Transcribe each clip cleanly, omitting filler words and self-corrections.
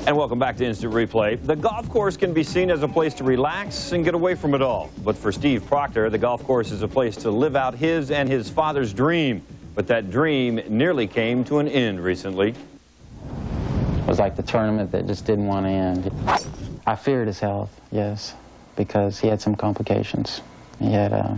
And welcome back to Instant Replay. The golf course can be seen as a place to relax and get away from it all. But for Steve Proctor, the golf course is a place to live out his and his father's dream. But that dream nearly came to an end recently. It was like the tournament that just didn't want to end. I feared his health, yes, because he had some complications. He had a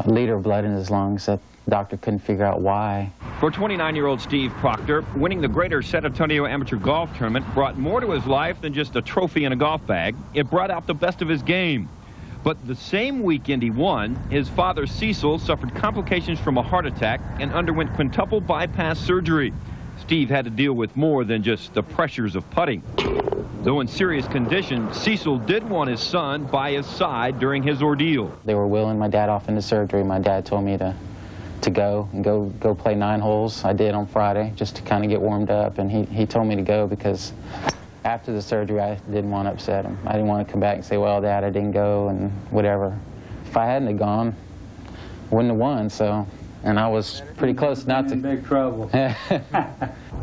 liter of blood in his lungs that the doctor couldn't figure out why. For 29-year-old Steve Proctor, winning the Greater San Antonio Amateur Golf Tournament brought more to his life than just a trophy in a golf bag. It brought out the best of his game. But the same weekend he won, his father Cecil suffered complications from a heart attack and underwent quintuple bypass surgery. Steve had to deal with more than just the pressures of putting. Though in serious condition, Cecil did want his son by his side during his ordeal. They were wheeling my dad off into surgery. My dad told me to go play 9 holes. I did on Friday just to kind of get warmed up, and he told me to go because after the surgery I didn't want to upset him. I didn't want to come back and say, well, Dad, I didn't go and whatever. If I hadn't have gone, I wouldn't have won, so, and I was pretty close not to. In big trouble.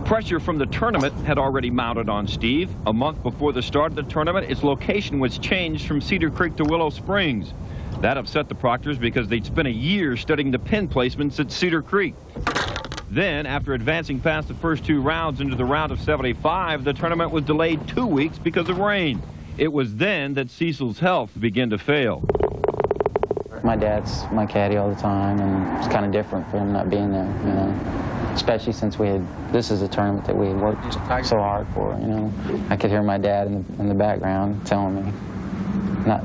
Pressure from the tournament had already mounted on Steve. A month before the start of the tournament, its location was changed from Cedar Creek to Willow Springs. That upset the Proctors because they'd spent a year studying the pin placements at Cedar Creek. Then, after advancing past the first 2 rounds into the round of 75, the tournament was delayed 2 weeks because of rain. It was then that Cecil's health began to fail. My dad's my caddy all the time, and it's kind of different for him not being there, you know. Especially since this is a tournament that we had worked so hard for, you know. I could hear my dad in the background telling me,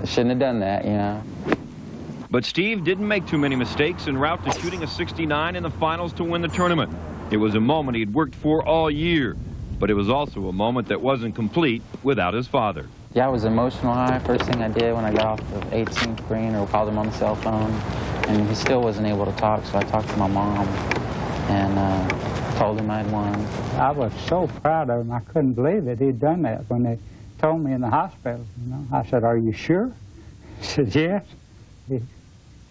shouldn't have done that, you know. But Steve didn't make too many mistakes en route to shooting a 69 in the finals to win the tournament. It was a moment he'd worked for all year, but it was also a moment that wasn't complete without his father. Yeah, it was an emotional high. First thing I did when I got off the 18th green, or called him on the cell phone, and he still wasn't able to talk, so I talked to my mom and told him I'd won. I was so proud of him. I couldn't believe that he'd done that when they told me in the hospital. You know, I said, "Are you sure?" He said, "Yes."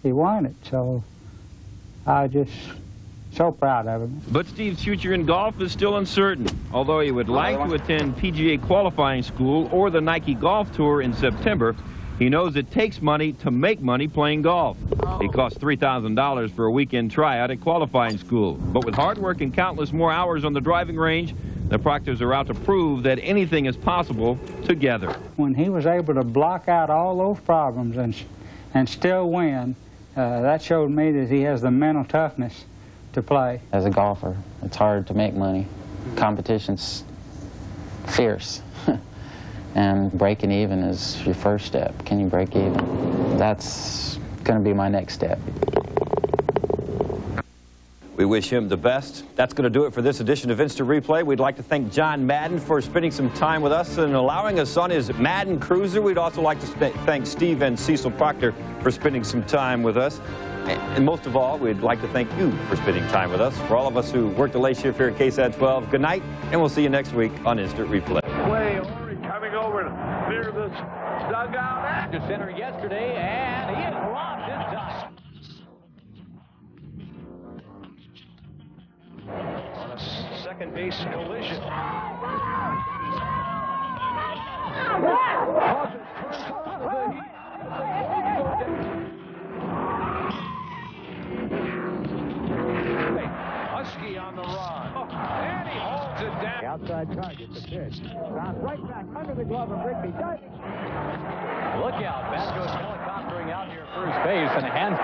He won it, so I was just so proud of him. But Steve's future in golf is still uncertain. Although he would like to attend PGA qualifying school or the Nike Golf Tour in September, he knows it takes money to make money playing golf. It costs $3,000 for a weekend tryout at qualifying school. But with hard work and countless more hours on the driving range, the Proctors are out to prove that anything is possible together. When he was able to block out all those problems and still win, that showed me that he has the mental toughness to play. As a golfer, it's hard to make money. Competition's fierce. And breaking even is your first step. Can you break even? That's going to be my next step. We wish him the best. That's going to do it for this edition of Instant Replay. We'd like to thank John Madden for spending some time with us and allowing us on his Madden Cruiser. We'd also like to thank Steve and Cecil Proctor for spending some time with us. And most of all, we'd like to thank you for spending time with us. For all of us who work the late shift here at KSAT-12, good night, and we'll see you next week on Instant Replay. Way coming over near the dugout. To center yesterday, and he is robbed this time. On a second base collision. Husky on the run. And he holds it down. Outside target, the pitch. Round right back under the glove of Rigby. Look out. Bat goes helicoptering out near first base and hands.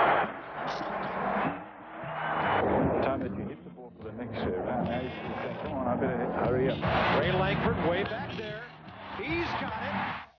Time that you hit the ball for the next round. Now you say, come on, I better hurry up. Ray Langford way back there. He's got it.